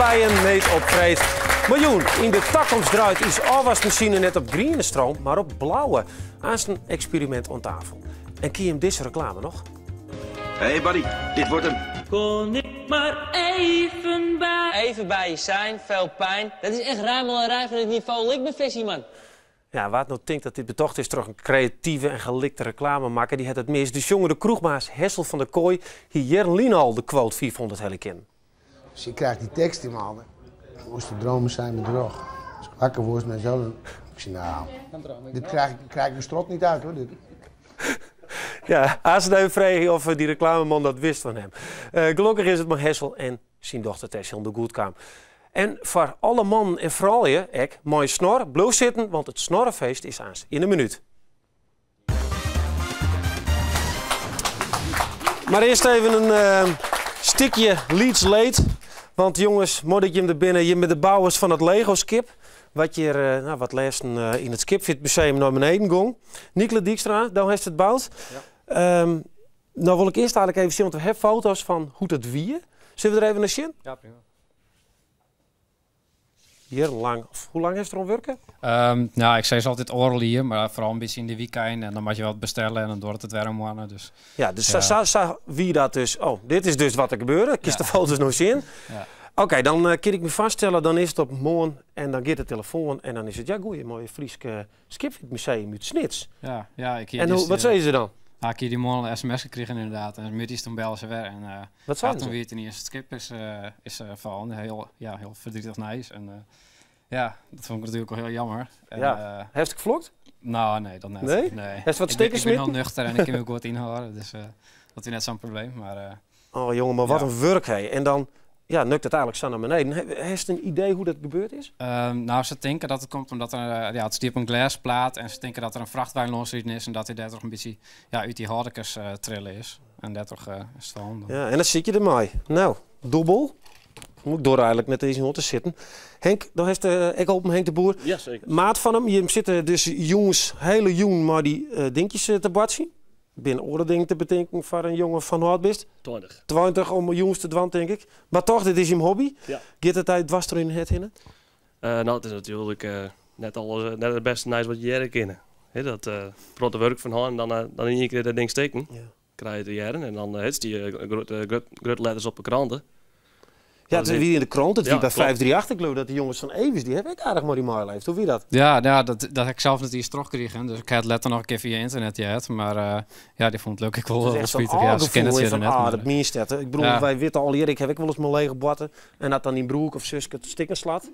bijen meet op vrees. Miljoen. In de toekomst draait is afwasmachine net op groene stroom, maar op blauwe. Aan een experiment aan tafel. En kie je hem deze reclame nog? Hey buddy, dit wordt hem. Kon ik maar even bij. Even bij je zijn, veel pijn. Dat is echt ruimelarij van het niveau likbevissie, man. Ja, waar het nou denkt dat dit betocht is toch een creatieve en gelikte reclamemaker. Die had het mis. Dus jongen de kroegbaas Hessel van der Kooi hier al de quote 400 helikin. Dus je krijgt die tekst in mijn handen. Moest de dromen zijn bedrog. Als ik wakker word met zo, ik zeg nou, dit krijg ik mijn strot niet uit hoor. Dit. Ja, Aasdeu vreeg of die reclameman dat wist van hem. Gelukkig is het maar Hessel en zijn dochter Tessel de goed kwam. En voor alle man en vrouwen, mooi snor, blijf zitten, want het snorrenfeest is aan in een minuut. Maar eerst even een stukje Leeds leed. Want jongens, moet ik je hem er binnen, je met de bouwers van het Lego-skip. Wat je wat lezen in het Skipfit Museum naar beneden ging. Nikle Dijkstra, daar heeft het bouwd. Ja. Nou wil ik eerst eigenlijk even zien, want we hebben foto's van hoe het wie. Zullen we er even naar zien? Ja, prima. Hier lang. Hoe lang heeft het erom werken? Nou, ik zei ze altijd oral hier, maar vooral een beetje in de weekend. En dan moet je wat bestellen en dan wordt het warm worden. Dus, ja, dus wie dat dus. Oh, dit is dus wat er gebeurde. Ik kies de foto's nog zien. Ja. Oké, dan kan ik me vaststellen, dan is het op morgen en dan gaat de telefoon en dan is het, ja goeie, mooie Frieske Skipfit Museum uit Snits. Ja, en wat zei ze dan? Nou, ik heb die morgen een sms gekregen inderdaad en met is toen bellen ze weer. En wat zei ze? Toen weer het eerste skip is vallen, heel verdrietig nice. En ja, dat vond ik natuurlijk wel heel jammer. En, ja, heeft het gevlokt? Nou, nee, dat net. Nee? Heeft wat stickers Ik ben al nuchter en ik kan me ook wat inhouden, dus dat is net zo'n probleem. Maar, oh jongen, maar wat een werk hij. En dan... Ja, nukt het eigenlijk zo naar beneden. Heeft je een idee hoe dat gebeurd is? Nou, ze denken dat het komt omdat er, het stiep een glasplaat en ze denken dat er een vrachtwagen losgereden is en dat hij daar toch een beetje uit die hardekers trillen is. En dat toch is het wel. Ja, en dan zit je ermee. Nou, dubbel. Moet ik door eigenlijk met deze hond te zitten. Henk, dan heeft ik op Henk de Boer. Ja, zeker. Maat van hem. Je zitten dus jongens, hele jong, maar die dingetjes te badsen. Binnen oording te bedenken voor een jongen van hoe oud bist? 20. 20 om jongens te dwan, denk ik. Maar toch, dit is je hobby. Ja. Gaat het uit dwars er in het in? Nou, het is natuurlijk net het beste nice wat je jaren kennen. Dat protte werk van hand en dan in één keer dat ding steken. Ja. Krijg je de jaren en dan heeft die grote letters op de kranten. Ja, het is wie in de krant, het wie bij 538. Ik geloof dat de jongens van Evis, die hebben ik aardig maar die mail heeft. Hoe wie dat? Ja, dat heb ik zelf net iets teruggekregen. Dus ik had het letter nog een keer via internet gehad. Maar ja, die vond het leuk. Ik wil wel spietig. Ja, ze kennen het net. Dat meestetten. Ik bedoel, wij weten al hier, ik heb wel eens mijn lege botten. En dat dan die broek of zus het stikken slaat.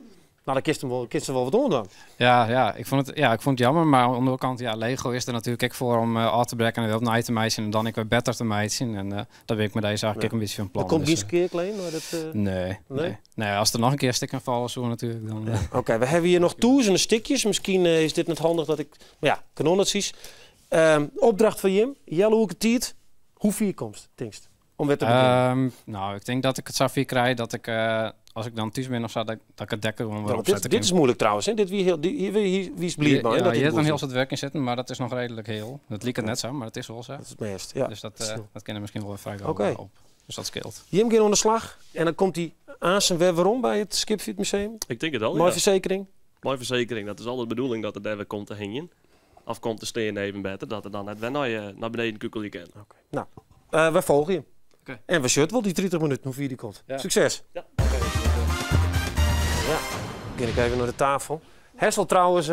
Nou, dan kist er wel wat doen dan. Ja, ik vond het jammer. Maar aan de andere kant, ja, Lego is er natuurlijk ook voor om af te breken en weer op een item te en dan ik weer beter te meiden. En daar ben ik met deze eigenlijk een beetje van plan. Er komt dus, niet eens een keer klein? Nee, als er nog een keer stikken vallen zo natuurlijk. Dan, Oké, we hebben hier nog toes en stikjes. Misschien is dit net handig dat ik... Maar ja, kanonnetjes. Opdracht van Jim. Jelle Hoeketiert. Hoe vierkomst, denkst om weer te beginnen? Nou, ik denk dat ik het zou vier krijg dat ik... als ik dan thuis ben of zo, dat ik het dekken gewoon weer opzet. Dit is moeilijk trouwens, hè? Dit wie is blieb maar. Ja, je hebt dan heel wat werk in zitten, maar dat is nog redelijk heel. Dat liep het net zo, maar het is wel zo. Dat is het meest, ja. Dus dat kennen misschien wel vrij op. Dus dat scheelt. Jim gaat aan de slag en dan komt hij aan zijn waarom bij het Skipfit Museum. Ik denk het al, Mooie verzekering. Mooie verzekering, dat is altijd de bedoeling dat het daar weer komt te hingen. Of komt te steen even beter, dat er dan net weer naar beneden kukkelen kan. Nou, wij volgen je. Okay. En we shut wel die 30 minuten, hoe die komt. Ja. Succes! Ja. Ja, dan ga ik even naar de tafel. Hessel trouwens,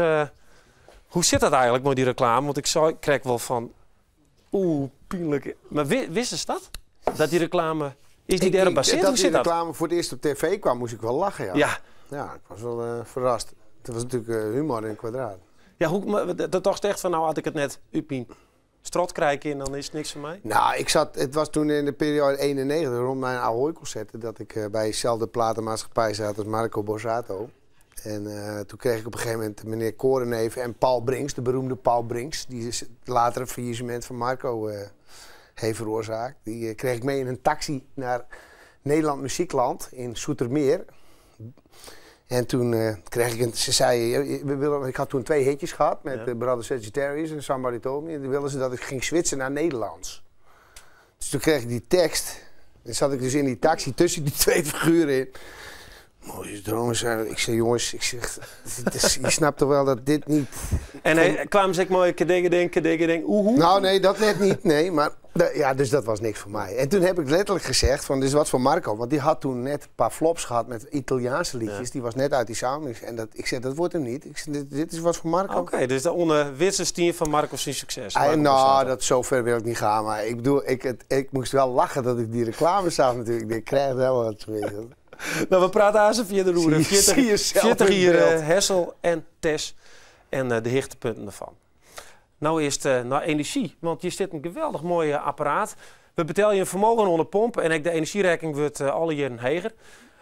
hoe zit dat eigenlijk met die reclame? Want ik krijg wel van, pijnlijk. Maar wisten ze dat? Dat die reclame, is die erop baseerd? Dat die reclame voor het eerst op tv kwam, moest ik wel lachen, ja. Ja, ik was wel verrast. Het was natuurlijk humor in een kwadraat. Ja, dat dacht echt van, nou had ik het net upien. Strot krijgen en dan is het niks voor mij? Nou, het was toen in de periode 91, rond mijn Ahoy-concerten, dat ik bij dezelfde platenmaatschappij zat als Marco Borsato. En toen kreeg ik op een gegeven moment meneer Korenneven en Paul Brinks, de beroemde Paul Brinks, die later het faillissement van Marco heeft veroorzaakt. Die kreeg ik mee in een taxi naar Nederland Muziekland in Soetermeer. En toen kreeg ik ze zei, ik had toen 2 hitjes gehad met Brother Sagittarius en Somebody Told Me. En toen wilden ze dat ik ging switchen naar Nederlands. Dus toen kreeg ik die tekst. En zat ik dus in die taxi tussen die 2 figuren in. Mooie dromen zijn. Ik zeg, jongens, je snapt toch wel dat dit niet... En kwamen ze ook mooi kadegedeng, oehoe? Nou, nee, dat net niet, nee. Maar dus dat was niks voor mij. En toen heb ik letterlijk gezegd, dit is wat voor Marco. Want die had toen net een paar flops gehad met Italiaanse liedjes. Ja. Die was net uit die soundmix. En ik zei, dat wordt hem niet. Ik zei, dit is wat voor Marco. Oké, dus de onderwissensteen van Marco zijn succes. Nou, zover wil ik niet gaan. Maar ik bedoel, ik moest wel lachen dat ik die reclame zag natuurlijk. Ik krijg wel wat. Nou, we praten aan ze via de roer. 40 hier, Hessel en Tess. En de hichtenpunten ervan. Nou eerst naar energie, want hier zit een geweldig mooi apparaat. We betalen je een vermogen onder pomp en de energierekening wordt alle jaren hoger.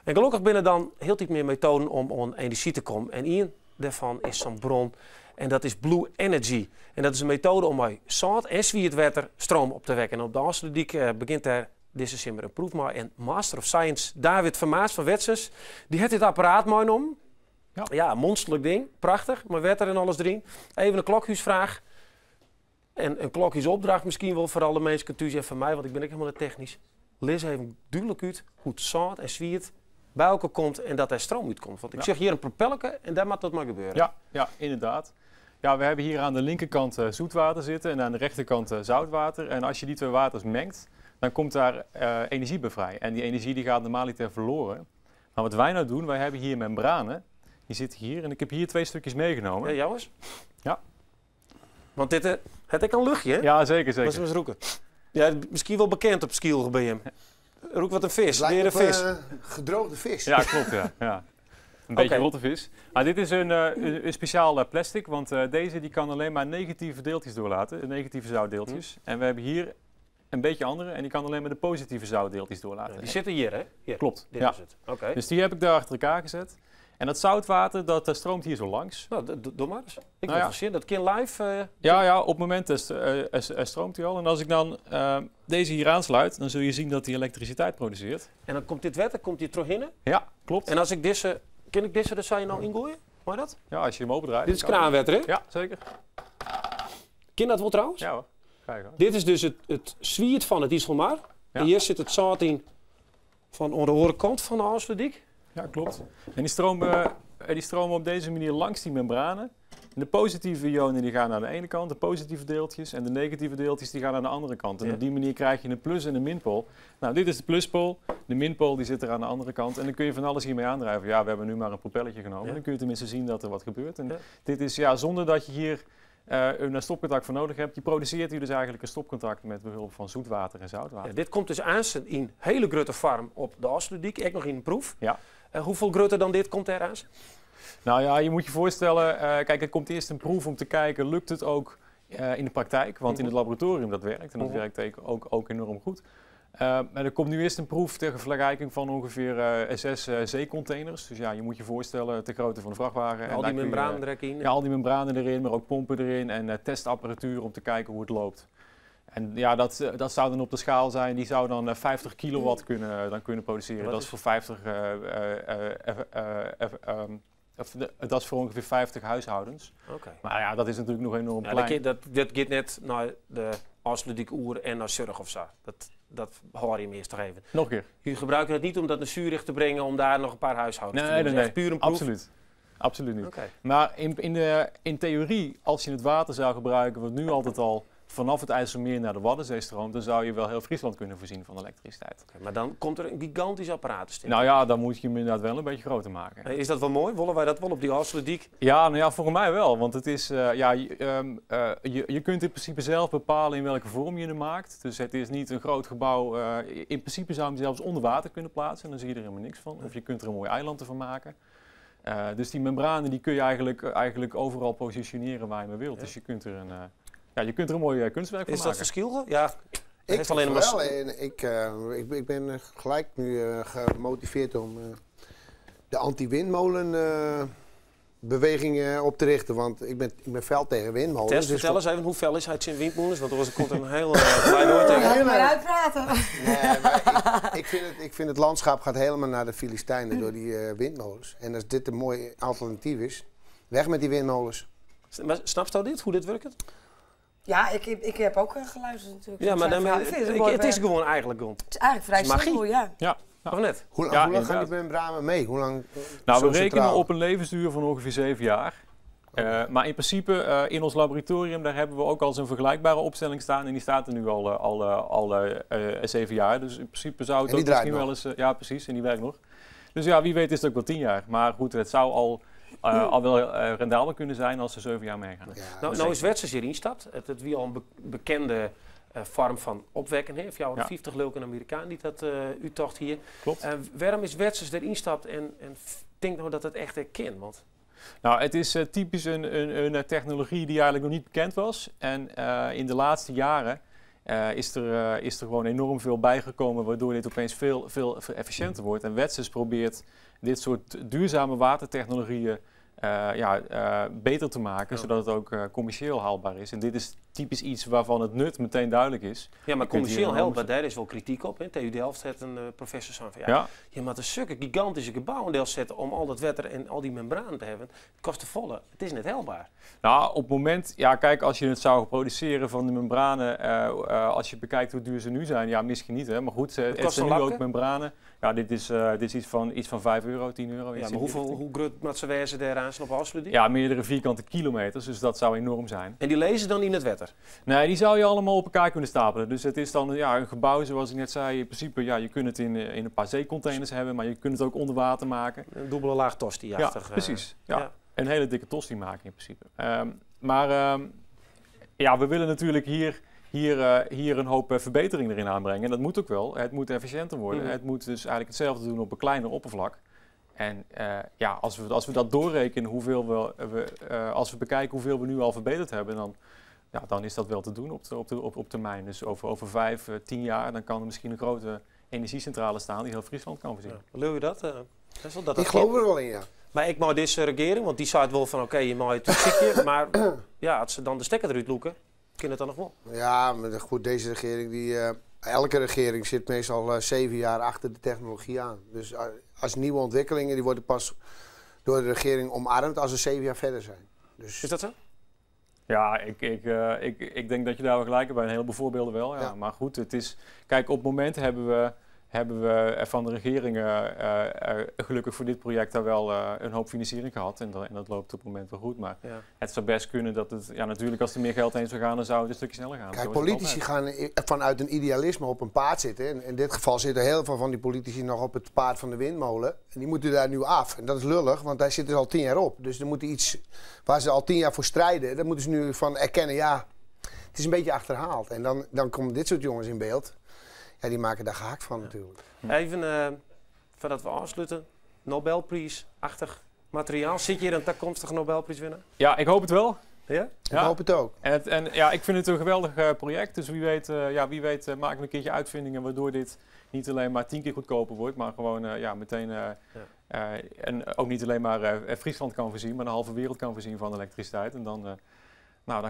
En gelukkig binnen dan heel iets meer methoden om aan energie te komen. En één daarvan is zo'n bron en dat is Blue Energy. En dat is een methode om bij zout en zwiert water stroom op te wekken. En op de Amsterdijk begint daar deze december een proef maar. En Master of Science David Vermaas van Wetsers, die heeft dit apparaat mooi om. Ja, een monsterlijk ding. Prachtig, maar water en alles erin. Even een klokhuisvraag. En een klokhuisopdracht misschien wel voor alle mensen thuis en van mij, want ik ben ook helemaal niet technisch. Lees even duidelijk uit hoe het zout en zwiert bij elkaar komt en dat er stroom uitkomt. Want ik zeg hier een propelletje en daar moet dat maar gebeuren. Ja, inderdaad. Ja, we hebben hier aan de linkerkant zoetwater zitten en aan de rechterkant zoutwater. En als je die twee waters mengt, dan komt daar energie bij vrij. En die energie die gaat normaliter verloren. Maar wat wij nou doen, wij hebben hier membranen. Die zitten hier en ik heb hier 2 stukjes meegenomen. Ja, jongens? Ja. Want dit het ik een luchtje, hè? Ja, zeker. Dat is eens roeken. Ja, misschien wel bekend op Skiel bij hem. Roek wat een vis, weer een vis. Gedroogde vis. Ja, klopt, ja. Een beetje rotte vis. Maar dit is een speciaal plastic, want deze die kan alleen maar negatieve deeltjes doorlaten, negatieve zoutdeeltjes. En we hebben hier een beetje andere en die kan alleen maar de positieve zoutdeeltjes doorlaten. Ja, die zitten hier, hè? Hier. Klopt, dit is het. Okay. Dus die heb ik daar achter elkaar gezet. En dat zoutwater, dat stroomt hier zo langs. Nou, doe maar eens. Ik wil zien, dat kan live... Ja, op het moment stroomt hij al. En als ik dan deze hier aansluit, dan zul je zien dat hij elektriciteit produceert. En dan komt dit water, komt hier terug in? Ja, klopt. En als ik deze... Kan ik deze er zou je nou ingooien? Hoor je dat? Ja, als je hem opendraait. Dit is kraanwater, hè? Ja, zeker. Kan dat wel trouwens? Ja hoor. Kijk hoor. Dit is dus het zwiert van het Isselmar. Ja. En hier zit het zout in van aan de overkant van de Amsterdijk. Ja, klopt. En die stromen op deze manier langs die membranen. En de positieve ionen die gaan naar de ene kant, de positieve deeltjes. En de negatieve deeltjes die gaan naar de andere kant. En op die manier krijg je een plus- en een minpool. Nou, dit is de pluspool. De minpool die zit er aan de andere kant. En dan kun je van alles hiermee aandrijven. Ja, we hebben nu maar een propelletje genomen. Ja. Dan kun je tenminste zien dat er wat gebeurt. En dit is zonder dat je hier een stopcontact voor nodig hebt. Je produceert hier dus eigenlijk een stopcontact met behulp van zoetwater en zoutwater. Ja, dit komt dus aan in hele grote farm op de Amsterdijk. Ik nog in een proef. Ja. Hoeveel groter dan dit komt er aan? Nou ja, je moet je voorstellen, kijk, er komt eerst een proef om te kijken, lukt het ook in de praktijk? Want in het laboratorium dat werkt en dat werkt ook enorm goed. Maar er komt nu eerst een proef ter vergelijking van ongeveer 6 zeecontainers. Dus ja, je moet je voorstellen, ter grootte van de vrachtwagen. Al die membranen erin? Ja, al die membranen erin, maar ook pompen erin en testapparatuur om te kijken hoe het loopt. En ja, dat zou dan op de schaal zijn, die zou dan 50 kilowatt kunnen produceren. Dat is voor 50... dat is voor ongeveer 50 huishoudens. Okay. Maar ja, dat is natuurlijk nog enorm klein. Dat gaat net naar de Amsterdijk Oer en naar Zurich of zo. Dat hoor je me eerst toch even. Nog een keer. Jullie gebruiken het niet om dat naar Zurich te brengen, om daar nog een paar huishoudens te doen? Nee, puur een proef? Absoluut niet. Okay. Maar in theorie, als je het water zou gebruiken, wat nu altijd al vanaf het IJsselmeer naar de Waddenzee stroomt, dan zou je wel heel Friesland kunnen voorzien van elektriciteit. Okay, maar dan komt er een gigantisch apparaat te staan. Nou ja, dan moet je hem inderdaad wel een beetje groter maken. Is dat wel mooi? Willen wij dat wel op die Amsterdijk? Ja, nou ja, volgens mij wel. Want het is, je kunt in principe zelf bepalen in welke vorm je hem maakt. Dus het is niet een groot gebouw. In principe zou je hem zelfs onder water kunnen plaatsen. En dan zie je er helemaal niks van. Of je kunt er een mooi eiland van maken. Dus die membranen die kun je eigenlijk overal positioneren waar je maar wilt. Ja. Dus je kunt er een mooi kunstwerk van maken. Is dat verschil? Ja, ik alleen maar wel. En ik ben gelijk nu gemotiveerd om de anti-windmolenbeweging op te richten. Want ik ben fel tegen windmolens. Tess, vertel eens even hoe fel is hij zijn windmolens? Want er komt een heel klein woord tegen. Helemaal uitpraten. Nee, maar ik vind het landschap gaat helemaal naar de Filistijnen door die windmolens. En als dit een mooi alternatief is, weg met die windmolens. Maar snap je dit, hoe dit werkt? Ja, ik heb ook geluisterd natuurlijk. Ja, maar het is gewoon eigenlijk rond. Het is eigenlijk vrij simpel, ja. Ja, Of net? Hoe Ja, lang gaan die inderdaad. membranen mee? Hoe lang? Nou, we zo rekenen centraal? op een levensduur van ongeveer 7 jaar. Maar in principe, in ons laboratorium, daar hebben we ook al zo'n vergelijkbare opstelling staan. En die staat er nu al 7 jaar. Dus in principe zou het En die ook misschien draait wel eens... ja, precies. En die werkt nog. Dus ja, wie weet is het ook wel 10 jaar. Maar goed, het zou al wel rendabel kunnen zijn als ze 7 jaar meegaan. Ja, Nou is Wetsers hierin stapt. Het wie al een bekende vorm van opwekken heeft. Jou Ja. 50 leuke Amerikanen die dat u tocht hier. Klopt. Waarom is Wetsers erin stapt en denkt nou dat het echt herkent? Want Nou, het is typisch een technologie die eigenlijk nog niet bekend was. En in de laatste jaren is er gewoon enorm veel bijgekomen, waardoor dit opeens veel efficiënter wordt. En Wetsers probeert dit soort duurzame watertechnologieën beter te maken, zodat het ook commercieel haalbaar is. En dit is typisch iets waarvan het nut meteen duidelijk is. ja, maar Je kunt hier commercieel enorm- helpen, daar is wel kritiek op. Hè. TU Delft heeft een professor van Ja. je moet een zulke gigantische gebouwen deel zetten om al dat wetter en al die membranen te hebben. Het kost de volle. Het is net haalbaar. Nou, op het moment, ja kijk, als je het zou produceren van de membranen, als je bekijkt hoe duur ze nu zijn, ja misschien niet hè, maar goed, het kost zijn een nu lapje? ook membranen. Ja, dit is iets van 5 euro, 10 euro. Ja, iets maar in die richting. hoe groot moet ze wezen daaraan op afsluiting? Ja, meerdere vierkante kilometers, dus dat zou enorm zijn. En die lezen dan in het wetter? Nee, die zou je allemaal op elkaar kunnen stapelen. Dus het is dan een gebouw, zoals ik net zei, in principe, ja, je kunt het in een paar zeecontainers hebben, maar je kunt het ook onder water maken. Een dubbele laag tosti-achtig. Ja, precies. Ja. ja. Een hele dikke tosti maken in principe. Maar we willen natuurlijk hier een hoop verbetering erin aanbrengen. En dat moet ook wel. Het moet efficiënter worden. Mhm. Het moet dus eigenlijk hetzelfde doen op een kleiner oppervlak. En als we dat doorrekenen, als we bekijken hoeveel we nu al verbeterd hebben, dan is dat wel te doen op termijn. Dus over 5, 10 jaar, dan kan er misschien een grote energiecentrale staan die heel Friesland kan voorzien. Ja. Wil je dat? Ik geloof er wel in, ja. Maar ik mag deze regering, want die zei het wel van oké, je mag het ziekje, maar ja, als ze dan de stekker eruit loeken, kan het dan nog wel. Ja, maar goed, deze regering, elke regering zit meestal 7 jaar achter de technologie aan. Dus als nieuwe ontwikkelingen, die worden pas door de regering omarmd als ze 7 jaar verder zijn. Dus Is dat zo? Ja, ik denk dat je daar wel gelijk hebt bij een heleboel voorbeelden wel. Ja. Ja. Maar goed, het is... Kijk, op het moment hebben we van de regering gelukkig voor dit project daar wel een hoop financiering gehad. En dat loopt op het moment wel goed. Maar Ja. het zou best kunnen dat het... Ja, natuurlijk als er meer geld heen zou gaan, dan zou het een stukje sneller gaan. kijk, Zo is het politici altijd. gaan vanuit een idealisme op een paard zitten. En in dit geval zitten heel veel van die politici nog op het paard van de windmolen. En die moeten daar nu af. En dat is lullig, want daar zitten ze al 10 jaar op. Dus er moet iets waar ze al 10 jaar voor strijden. Daar moeten ze nu van erkennen, ja, het is een beetje achterhaald. En dan komen dit soort jongens in beeld. Ja, die maken daar gehakt van natuurlijk. Even, voordat we afsluiten, Nobelprijs-achtig materiaal. Zit je hier een toekomstige Nobelprijswinnaar? Ja, ik hoop het wel. Ja? Ik hoop het ook. En ik vind het een geweldig project. Dus wie weet maken we een keertje uitvindingen waardoor dit niet alleen maar 10 keer goedkoper wordt, maar gewoon meteen en ook niet alleen maar Friesland kan voorzien, maar de halve wereld kan voorzien van elektriciteit. En dan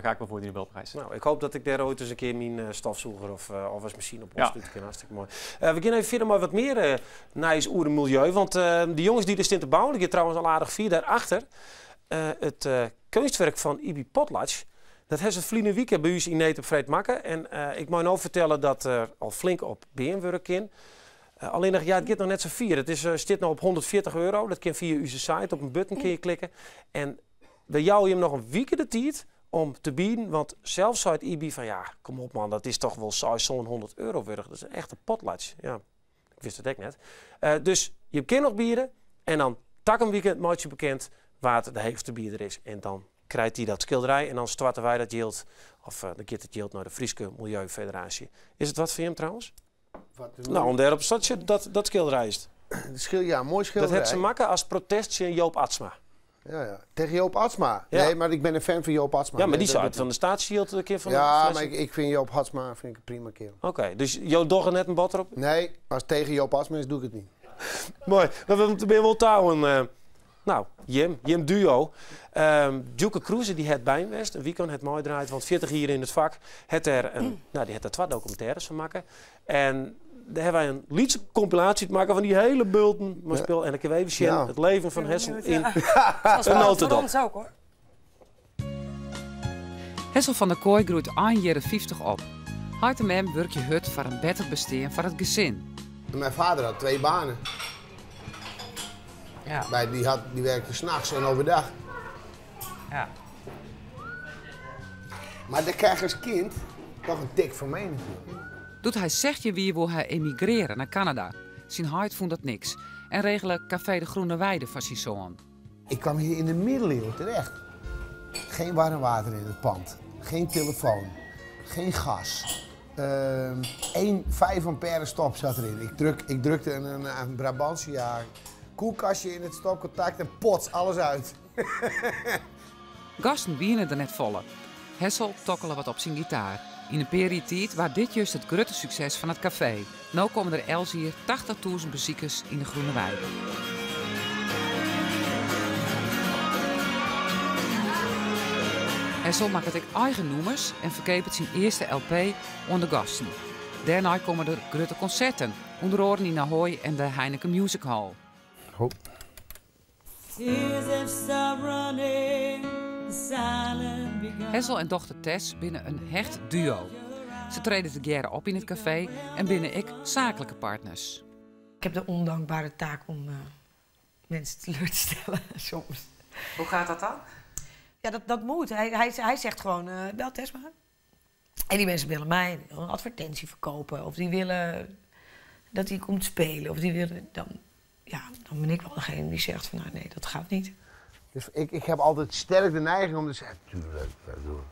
ga ik wel voor die Nobelprijs. Nou, ik hoop dat ik daar ooit eens een keer mijn stofzoeger of wasmachine op afsluiten kan. Hartstikke mooi. We gaan even verder maar wat meer naar het milieu. Want de jongens die er staan te bouwen, die gaan trouwens al aardig 4 daarachter. Het kunstwerk van Ibi Potlatch, dat heeft een vliegende weekend bij ons in Neet op Vreed Makken. En ik moet nou vertellen dat er al flink op beïnwerk in. Alleen nog, het gaat nog net zo 4. Het zit nou op €140. Dat kan via uw site. Op een button kun je klikken. En we jou hem nog een week de tijd om te bieden. Want zelfs zei het Ibi van ja, kom op man, dat is toch wel zo'n €100 waard. Dat is een echte Potlatch. Ja, ik wist het ook net. Dus je kan nog bieden. En dan tak een weekend maakt je bekend waar het de heegste bieder is. En dan krijgt hij dat schilderij en dan starten wij dat yield. Of dan gaat het yield naar de Frieske Milieufederatie. Is het wat voor hem trouwens? Nou, om daarop staat je dat schilderij is het. Ja, mooi Dat schilderij. heeft ze maken als protest tegen Joop Atsma. Ja. Tegen Joop Atsma. Ja. Nee, maar ik ben een fan van Joop Atsma. Ja, maar die Nee, zou dat het van de staatsshield een keer van Ja, de maar ik vind Joop Atsma een prima kerel. Oké, dus Joop Dogger net een bot erop? Nee, als het tegen Joop Atsma is, doe ik het niet. Mooi. We willen wel touwen. Nou, Jim Duo. Djoeke Kroeze die het bij West. Een weekend het mooi draait, want 40 hier in het vak. Die heeft er 2 documentaires van maken. En daar hebben wij een liedse compilatie te maken van die hele bulten. Maar speel en ik heb even zien het leven van Hessel in een notendop. Dat ook hoor. Hessel van der Kooi groeit 1 jaar 50 op. Hart en hem werk je hut voor een beter bestaan voor het gezin. En mijn vader had 2 banen. Ja. Die werkte 's nachts en overdag. Ja. Maar dan krijg je als kind toch een tik van mij natuurlijk. Doet hij zegt je wie wil hij emigreren naar Canada. Zijn huid vond dat niks. En regelen Café de Groene Weide voor zijn zoon. Ik kwam hier in de middeleeuwen terecht. Geen warm water in het pand. Geen telefoon. Geen gas. 1 5 ampère stop zat erin. Ik drukte een Brabantia koelkastje in het stopcontact en pots, alles uit. Gasten wienen er net volle. Hessel tokkelen wat op zijn gitaar. In een periode waar dit juist het grote succes van het café. Nu komen er elzier 80.000 bezoekers in de Groene Weide. Hessel maakt het eigen nummers en verkeepert zijn eerste LP onder gasten. Daarna komen er grote concerten, onder andere in Ahoy en de Heineken Music Hall. Oh. Hessel en dochter Tess binnen een hecht duo. Ze treden together op in het café en binnen ik zakelijke partners. Ik heb de ondankbare taak om mensen teleur te stellen soms. Hoe gaat dat dan? Ja, dat moet. Hij zegt gewoon, bel Tess maar. En die mensen willen mij die willen een advertentie verkopen. Of die willen dat hij komt spelen. Of die willen dan ben ik wel degene die zegt van, nou, nee, dat gaat niet. Dus ik heb altijd sterk de neiging om te zeggen, tuurlijk,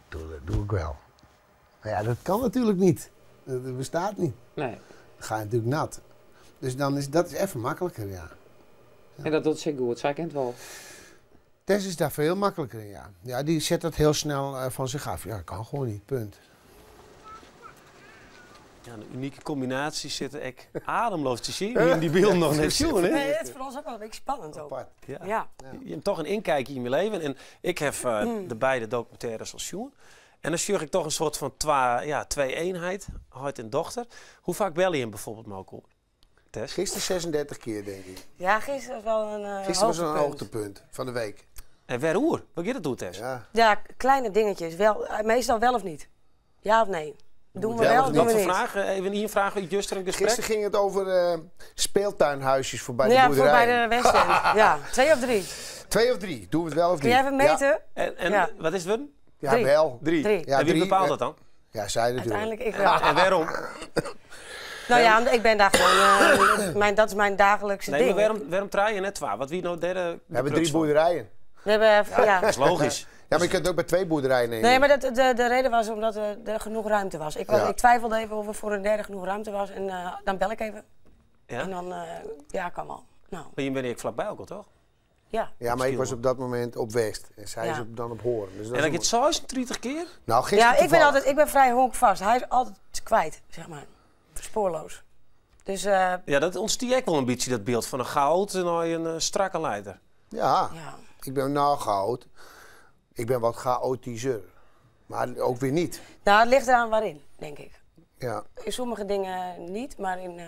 dat doe ik wel. Maar ja, dat kan natuurlijk niet. Dat bestaat niet. Nee. Dan ga je natuurlijk nat. Dus dat is even makkelijker, ja. En dat doet ze goed, zij kent wel. Tess is daar veel makkelijker in, ja. Ja, die zet dat heel snel van zich af. Ja, dat kan gewoon niet, punt. Ja, een unieke combinatie zitten echt ademloos te zien. In die beelden nog net zien, hè? Nee, het is voor ons ook wel een beetje spannend. Ook. Ja. Je hebt toch een inkijkje in mijn leven. En ik heb de beide documentaires als jongen. En dan stuur ik toch een soort van twee-eenheid, huid en dochter. Hoe vaak bel je hem bijvoorbeeld, Malcolm? Tess? Gisteren 36 keer, denk ik. Ja, gisteren was wel een Gisteren was een hoogtepunt van de week. En waarom? Wat je dat doet, Tess? Ja, kleine dingetjes. Meestal wel of niet. Ja of nee. Doen we wel, doen we niet. Even hier vragen, Just in het gesprek. Gisteren ging het over speeltuinhuisjes voorbij de boerderij. boerderij. Ja, voorbij de West-End. Ja, 2 of 3. 2 of 3, doen we het wel of niet? Kun jij even meten? Ja. En wat is het? Ja, 3. Wel. 3. Ja, en wie bepaalt dat dan? Ja, zij natuurlijk. Uiteindelijk ik wel. En waarom? Nou ja, ik ben daar gewoon... dat is mijn dagelijkse ding. Maar waarom draai je net 2? Wat wie nou derde? We hebben 3 boerderijen. We hebben, Dat is logisch. Ja, maar je kunt het ook bij 2 boerderijen nemen. Nee, maar de reden was omdat er genoeg ruimte was. Ik twijfelde even of er voor een derde genoeg ruimte was. En dan bel ik even. Ja? En dan, kan wel. Nou. Maar je bent vlakbij elkaar, toch? Ja. Ja, maar ik was op dat moment op West. En zij is dan op Hoorn. Dus en dan je het 36 keer? Nou, gisteren ja, ik ben vrij honkvast. Hij is altijd kwijt, zeg maar. Spoorloos. Dus, ja, dat ontstier ik wel een beetje, dat beeld van een goud en een strakke leider. Ja, ik ben goud. Ik ben wat chaotischer. Maar ook weer niet. Nou, het ligt eraan waarin, denk ik. Ja. In sommige dingen niet, maar in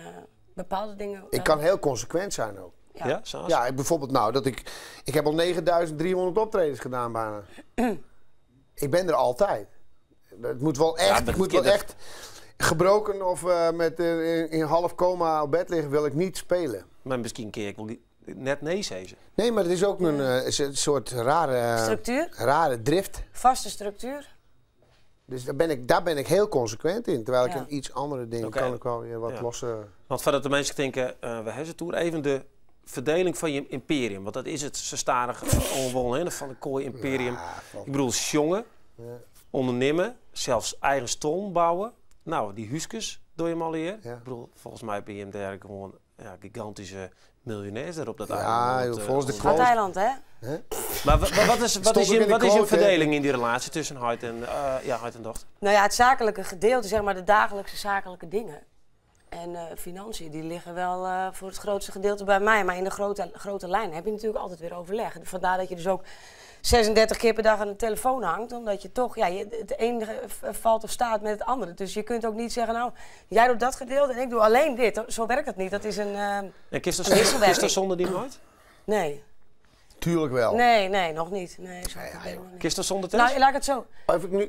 bepaalde dingen... Ik kan heel consequent zijn ook. Ja, zoals? Ja, bijvoorbeeld dat ik heb al 9300 optredens gedaan bijna. Ik ben er altijd. Het moet wel echt, gebroken of in half coma op bed liggen wil ik niet spelen. Maar misschien keer ik wel net nee zeggen. Nee, maar het is ook een soort rare... structuur? Rare drift. Vaste structuur. Dus daar ben ik heel consequent in. Terwijl ik in iets andere dingen kan ik wel weer wat losse... Want voordat de mensen denken, we hebben ze toer even de verdeling van je imperium. Want dat is het stadig onwollen van de kooi imperium. Ik bedoel, jongen, ondernemen, zelfs eigen stom bouwen. Nou, die huisjes doe je hem al hier. Ik bedoel, volgens mij ben je hem daar gewoon gigantische miljonairs daar op dat eiland. Ja, volgens de quote. Het eiland, hè? Maar wat is je verdeling in die relatie tussen huid en dochter? Nou ja, het zakelijke gedeelte, zeg maar de dagelijkse zakelijke dingen. En financiën, die liggen wel voor het grootste gedeelte bij mij. Maar in de grote lijn heb je natuurlijk altijd weer overleg. Vandaar dat je dus ook 36 keer per dag aan de telefoon hangt. Omdat je toch, het ene valt of staat met het andere. Dus je kunt ook niet zeggen, nou, jij doet dat gedeelte en ik doe alleen dit. Zo werkt het niet. Dat is een en kist er zonder die nooit? Nee. Tuurlijk wel. Nee, nog niet. Nee, kist er zonder test? Nou, laat ik het zo.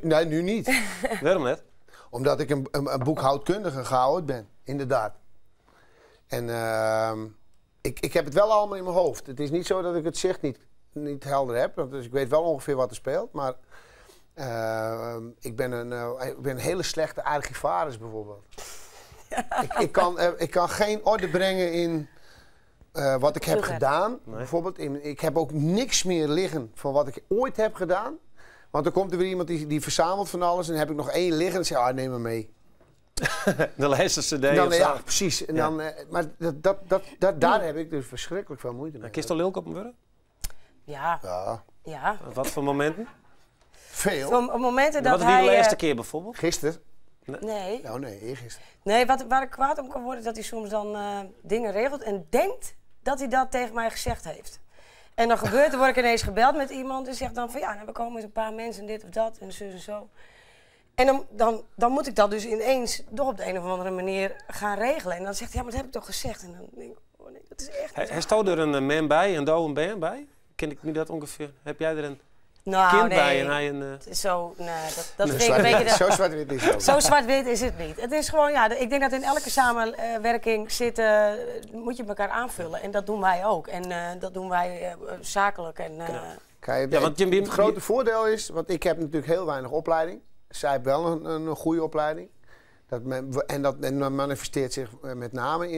Nee, nu niet. Waarom net? Omdat ik een boekhoudkundige gehouden ben, inderdaad. En ik heb het wel allemaal in mijn hoofd. Het is niet zo dat ik het zicht niet helder heb. Dus ik weet wel ongeveer wat er speelt. Maar ik ben een hele slechte archivaris bijvoorbeeld. Ik kan geen orde brengen in wat ik heb gedaan. Nee. Bijvoorbeeld, ik heb ook niks meer liggen van wat ik ooit heb gedaan. Want dan komt er weer iemand die verzamelt van alles. En dan heb ik nog 1 liggen en dan zeg ik, neem maar mee. De laatste CD of zo. Ja, precies. En dan, maar daar heb ik dus verschrikkelijk veel moeite mee. Kies je Lilke op een worden? Ja. Wat voor momenten? Veel. Voor momenten dat wat hij... Wat de laatste keer bijvoorbeeld? Gisteren. Nee. Oh nee, eergisteren. Nee, waar ik kwaad om kan worden, dat hij soms dan dingen regelt en denkt dat hij dat tegen mij gezegd heeft. En dan gebeurt, dan word ik ineens gebeld met iemand en zegt dan van ja, we komen met een paar mensen en dit of dat en zo en zo. En dan moet ik dat dus ineens toch op de een of andere manier gaan regelen. En dan zegt hij, ja, maar dat heb ik toch gezegd. En dan denk ik, oh nee, dat is echt... Hij stond er een man bij, een dode band bij? Ken ik nu dat ongeveer? Heb jij er een Nou, kind nee. bij en hij een... Het is zo, nee, dat vind ik een beetje... Zo zwart-wit is het ook. Zo zwart-wit is het niet. Het is gewoon, ja, ik denk dat in elke samenwerking zitten, moet je elkaar aanvullen. En dat doen wij ook. En dat doen wij zakelijk. En, Kijk, ja, want het grote voordeel is, want ik heb natuurlijk heel weinig opleiding. Zij heeft wel een goede opleiding. Dat manifesteert zich met name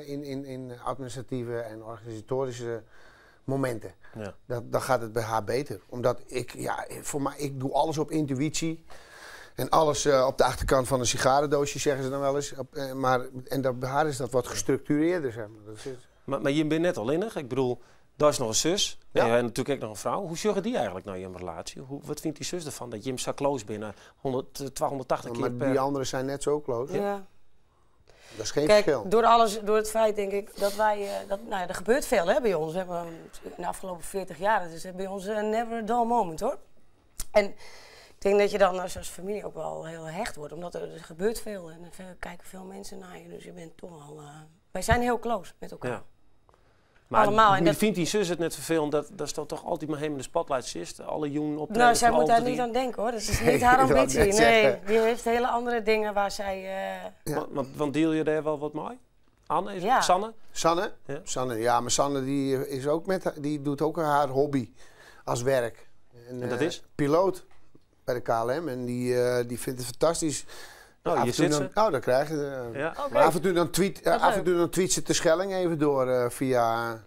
in administratieve en organisatorische momenten. Ja. Dan gaat het bij haar beter. Omdat ik doe alles op intuïtie. En alles op de achterkant van een sigarendoosje, zeggen ze dan wel eens. Bij haar is dat wat gestructureerder, zeg maar. Dat is... maar je bent net al innig. Ik bedoel, daar is nog een zus. Ja. En natuurlijk ook nog een vrouw. Hoe zorgen die eigenlijk nou in een relatie? Wat vindt die zus ervan? Dat je hem zo close binnen 280 keer per... Maar die anderen zijn net zo close. Ja. Dat is geen Kijk, verschil. door het feit denk ik dat wij... er gebeurt veel hè, bij ons. We hebben in de afgelopen 40 jaar, het is bij ons never a dull moment hoor. En ik denk dat je dan als familie ook wel heel hecht wordt. Omdat er gebeurt veel en er kijken veel mensen naar je. Dus je bent toch al... wij zijn heel close met elkaar. Ja. Maar allemaal. En vindt die zus het net vervelend dat ze toch altijd maar hem in de spotlight zit? Alle jongen optreden. Nou, zij moet daar niet aan denken hoor. Dat is niet haar ambitie. Nee, die heeft hele andere dingen waar zij... Want deel je daar wel wat mee? Anne, ja. Sanne? Sanne? Ja. Sanne, ja, maar Sanne die doet ook haar hobby als werk. En dat is? Piloot bij de KLM. En die vindt het fantastisch. Oh, je zit ze? Dan krijg je... Ja. Okay. Af en toe dan tweet ze de Schelling even door via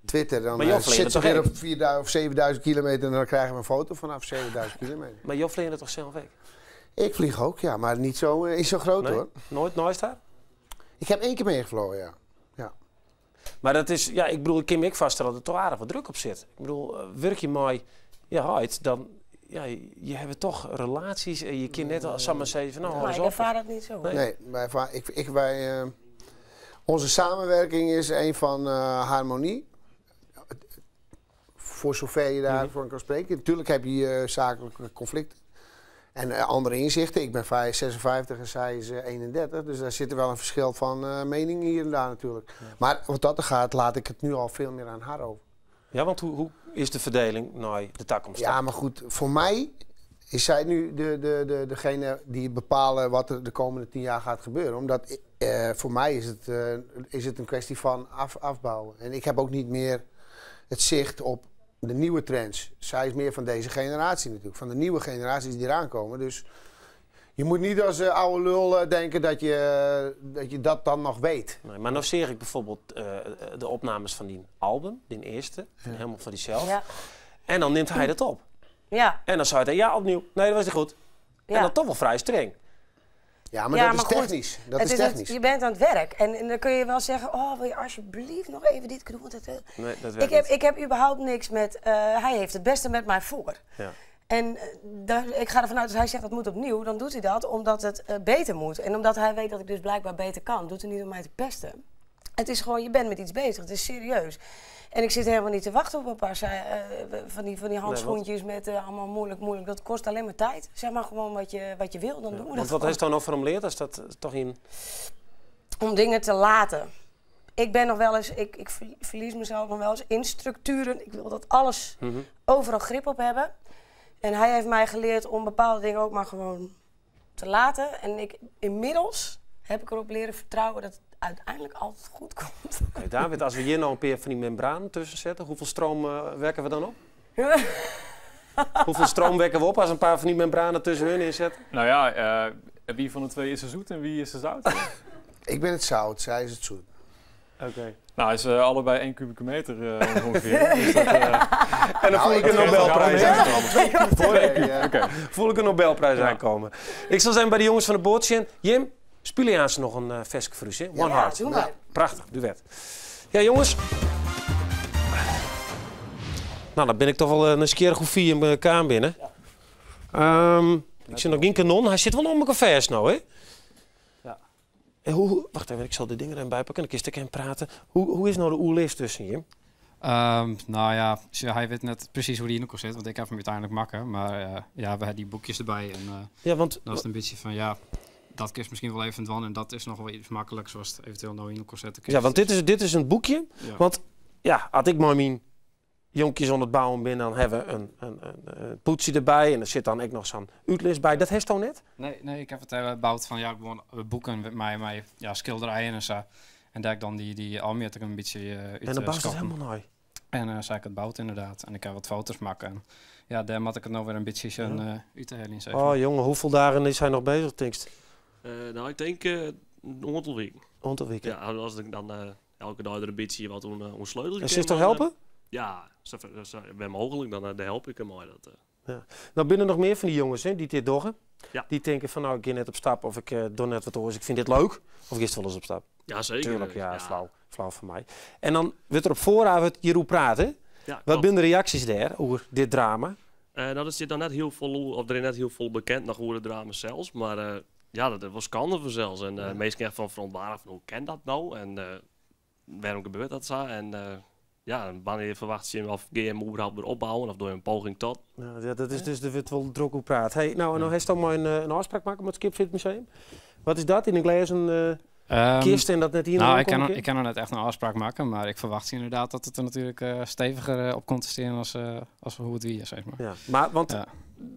Twitter. Dan zit ze weer op 4.000 of 7.000 kilometer en dan krijgen we een foto vanaf 7.000 kilometer. Maar jij vliegt er toch zelf weg? Ik vlieg ook, ja, maar niet zo, is zo groot hoor. Nooit daar? Ik heb 1 keer meegevlogen, ja. Maar dat is, ja, ik bedoel, ik kan me vaststellen dat er toch aardig wat druk op zit. Ik bedoel, werk je mooi, dan... Ja, je hebt toch relaties en je kind net als Sam maar zeggen van nou, ik ervaar dat niet zo. Nee, onze samenwerking is een van harmonie. Voor zover je daarvoor kan spreken. Natuurlijk heb je zakelijke conflicten en andere inzichten. Ik ben 56 en zij is 31, dus daar zit er wel een verschil van mening hier en daar natuurlijk. Ja. Maar wat dat er gaat, laat ik het nu al veel meer aan haar over. Ja, want hoe is de verdeling naar de takkomst? Ja, maar goed, voor mij is zij nu degene die bepalen wat er de komende 10 jaar gaat gebeuren. Omdat voor mij is het een kwestie van afbouwen. En ik heb ook niet meer het zicht op de nieuwe trends. Zij is meer van deze generatie natuurlijk, van de nieuwe generaties die eraan komen. Dus je moet niet als oude lul denken dat je dat dan nog weet. Nee, maar nou zeg ik bijvoorbeeld de opnames van die album, die eerste, helemaal van diezelf. Ja. En dan neemt hij dat op. Ja. En dan zou hij ja, opnieuw. Nee, dat was niet goed. Ja. En dan toch wel vrij streng. Ja, maar dat is technisch. Dat is technisch. Je bent aan het werk. En dan kun je wel zeggen, oh, wil je alsjeblieft nog even dit doen? Nee, dat werkt niet. Ik heb überhaupt niks met... hij heeft het beste met mij voor. Ja. En ik ga ervan uit, als hij zegt dat moet opnieuw, dan doet hij dat omdat het beter moet. En omdat hij weet dat ik dus blijkbaar beter kan, doet hij niet om mij te pesten. Het is gewoon, je bent met iets bezig, het is serieus. En ik zit helemaal niet te wachten op een paar van die handschoentjes met allemaal moeilijk. Dat kost alleen maar tijd. Zeg maar gewoon wat je wil, dan doen we dat. Want wat heeft dan over hem geleerd? Is dat toch in... Om dingen te laten. Ik ben nog wel eens, ik verlies mezelf nog wel eens in structuren. Ik wil dat alles overal grip op hebben. En hij heeft mij geleerd om bepaalde dingen ook maar gewoon te laten. En inmiddels heb ik erop leren vertrouwen dat uiteindelijk altijd goed komt. Oké, David, als we hier nou een paar van die membranen tussen zetten, hoeveel stroom wekken we dan op? Hoeveel stroom wekken we op als een paar van die membranen tussen hun inzetten? Nou ja, wie van de twee is er zoet en wie is er zout? Ik ben het zout, zij is het zoet. Oké. Nou, het is allebei 1 kubieke meter ongeveer. Dus dat, en dan voel ik een Nobelprijs aankomen. Oké. Voel ik een Nobelprijs aankomen. Ik zal zijn bij de jongens van de bootje. Jim, speel je aan ze nog een verse voor u, hè? One Heart. Doe maar. Prachtig, duet. Ja, jongens. Nou, dan ben ik toch wel een keer goed vier in mijn kamer binnen. Ik zie nog geen kanon. Hij zit wel om elkaar vers nou, hè? Ja. En wacht even, ik zal de dingen erin bijpakken. Dan kan ik praten. Hoe is nou de oerlist tussen je? Nou ja, hij weet net precies hoe die in elkaar zit, want ik heb hem uiteindelijk makken. Maar ja, we hebben die boekjes erbij. En ja, want dan is het een beetje van, ja, dat is misschien wel even dwan en dat is nog wel iets makkelijks zoals het eventueel nou in elkaar zetten. Ja, want dit is een boekje. Ja. Want ja, had ik maar mijn jonkjes aan het bouwen ben, dan hebben we een poetsie erbij en er zit dan ook nog zo'n uitlist bij. Dat heeft toch net? Nee, ik heb het gebouwd van ja, gewoon boeken met mij ja, schilderijen en zo. En daar ik dan die almeer een beetje uit. En dan bouwt het helemaal mooi. En zei ik het bouwt inderdaad. En ik heb wat foto's maken. En ja, daar moet ik het nou weer een beetje uit de helling zetten. Oh jongen, hoeveel dagen is hij nog bezig, Tinkst? Nou, ik denk een aantal weken. Aantal weken? Ja, als ik dan elke dag er een beetje wat onsleutel. En ze toch helpen? Ja, bij mogelijk, dan help ik hem mooi. Ja. Nou, binnen nog meer van die jongens hè, die dit doggen. Ja. Die denken van nou, ik ga net op stap of ik doe net wat oors. Ik vind dit leuk. Of is het wel eens op stap? Ja, zeker. Tuurlijk, ja. Flauw van mij. En dan wordt er op vooravond Jeroen praten. Ja, wat zijn de reacties daar over dit drama? Dat is dit dan net heel vol, of er is net heel veel bekend nog over het drama zelfs. Maar ja, dat was skandal zelfs. En meestal echt van verontwaardigd van hoe kent dat nou? En waarom gebeurt dat zo? En ja, wanneer verwacht je hem of ga je hem überhaupt weer opbouwen of door een poging tot? Ja, dat is dus de wordt wel druk op praat. Hey, nou heeft toch maar een afspraak maken met het Skipfit Museum. Wat is dat? In een glazen kist en dat net hier? Nou, ik kan er net echt een afspraak maken, maar ik verwacht inderdaad dat het er natuurlijk steviger op komt te steken als hoe het wie is, zeg maar. Ja, maar want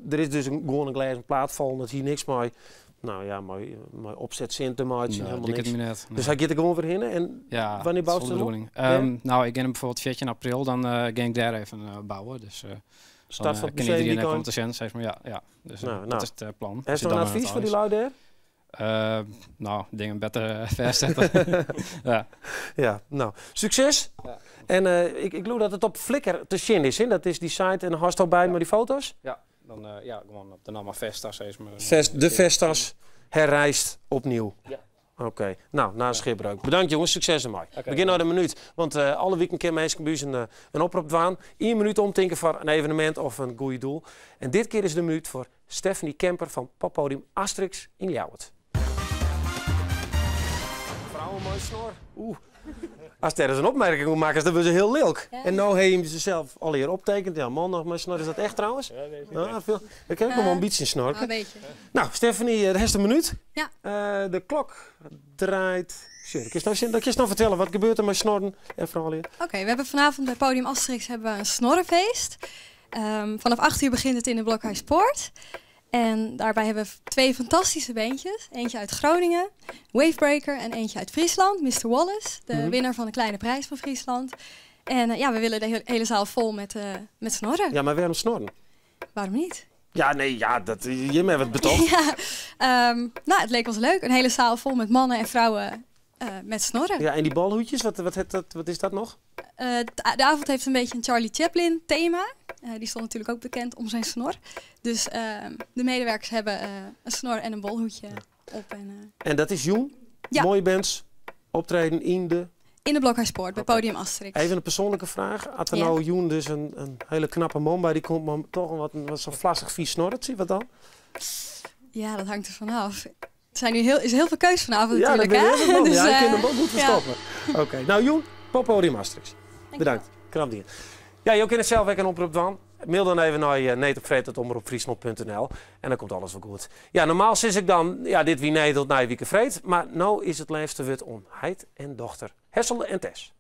er is dus gewoon een glazen plaat vol, dat hier niks mooi. Nou ja, mooi opzet Sinter, maar het helemaal niks. Net, Dus hij gaat er gewoon weer in en ja, wanneer bouwt ze bedoeling? Nou, ik ga hem bijvoorbeeld 14 april, dan ga ik daar even bouwen. Dus start van het museum iedereen er komen te zien, zeg maar. Ja. Dus dat is het plan. Is er een advies voor die lui daar? Nou, dingen beter verzetten. Ja, nou, succes. Ja. En ik geloof dat het op Flickr te zien is, hè? Dat is die site en hast al bij met die foto's? Ja. Dan gewoon op de naam Vestas. De Vestas herrijst opnieuw. Ja. Oké. Nou, na een schipbreuk. Bedankt jongens, succes ermee. We beginnen naar de minuut. Want alle week een keer mensen bij een oproep doen. 1 minuut omdenken voor een evenement of een goede doel. En dit keer is de minuut voor Stephanie Kemper van Poppodium Asterix in Ljouwert. Vrouwen, mooi snor. Oeh. Als er eens een opmerking moet maken, dan was ze heel leuk. Ja. En nu heeft ze zelf al hier optekend. Ja, man, nog maar snor. Is dat echt trouwens? Ja, nee. Ik heb nog wel een beetje snorken. Een beetje. Nou, Stephanie, de rest een minuut. Ja. De klok draait. Kun je nou vertellen, wat gebeurt er met snorren en vooral hier? Oké, we hebben vanavond bij Podium Asterix hebben we een snorrenfeest. Vanaf 8 uur begint het in de Blokhuis Poort. En daarbij hebben we 2 fantastische beentjes. Eentje uit Groningen, Wavebreaker, en eentje uit Friesland, Mr. Wallace. De winnaar van de kleine prijs van Friesland. En we willen de hele zaal vol met snorren. Ja, maar waarom snorren? Waarom niet? Ja, nee, je hebt het betoogd. Het leek ons leuk. Een hele zaal vol met mannen en vrouwen met snorren. Ja, en die balhoedjes, wat is dat nog? De avond heeft een beetje een Charlie Chaplin thema. Die stond natuurlijk ook bekend om zijn snor. Dus de medewerkers hebben een snor en een bolhoedje op. En dat is jong? Ja. Mooie bands, optreden in de Blokhuis Poort, bij Podium Asterix. Even een persoonlijke vraag. Had er nou Joen dus een hele knappe man bij, die komt maar toch wat zo'n vlassig vies snorretje, wat dan? Ja, dat hangt er vanaf. Er is heel veel keus vanavond natuurlijk. Ja, hè? Dus, je kunt hem ook goed verstoppen. Oké, nou Joen, Poppodium Asterix. Bedankt. Knap dingen. Ja, je kunt het zelf ook een oproep doen. Mail dan even naar neetopvreet@omroepfriesland.nl en dan komt alles wel goed. Ja, normaal is ik dan, dit wie Nederland, naar wie Vreet, maar nou is het laatste wit om Heid en dochter Hessel en Tess.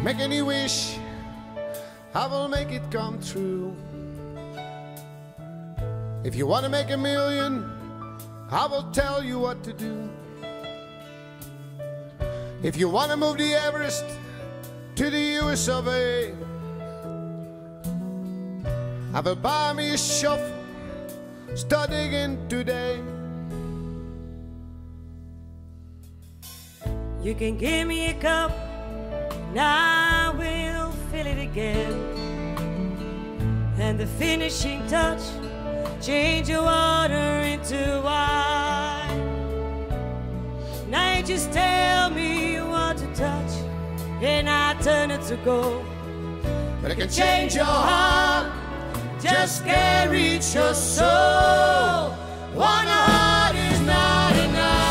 Make any wish, I will make it come true. If you want to make 1 million, I will tell you what to do. If you want to move the Everest to the US of A, I will buy me a shovel, start digging today. You can give me a cup, and I will fill it again. And the finishing touch, change your water into wine. Now you just tell me what to touch, and I turn it to gold. But I can change your heart, just can't reach your soul. One heart is not enough.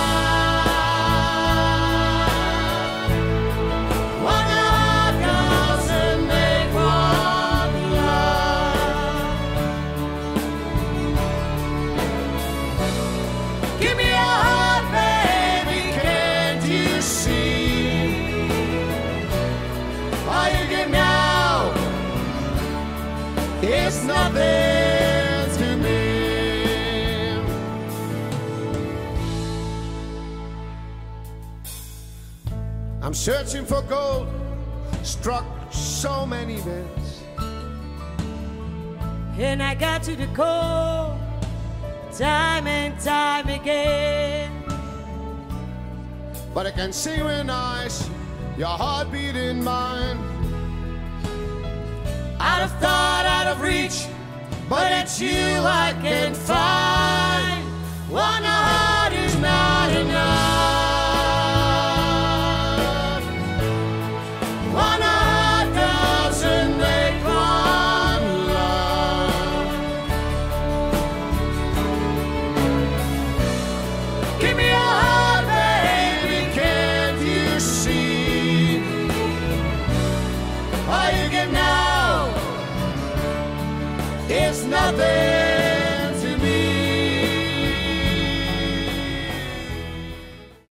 One heart doesn't make one love. Give me your heart, baby, can't you see? All you give now is nothing to me. I'm searching for gold, struck so many beds, And I got to the core, time and time again. but I can see when I see your heartbeat in mine. Out of thought, out of reach, but it's you I can find. One heart is not enough. One heart doesn't make one love. Give me your heart, baby, can't you see? All you give now is nothing.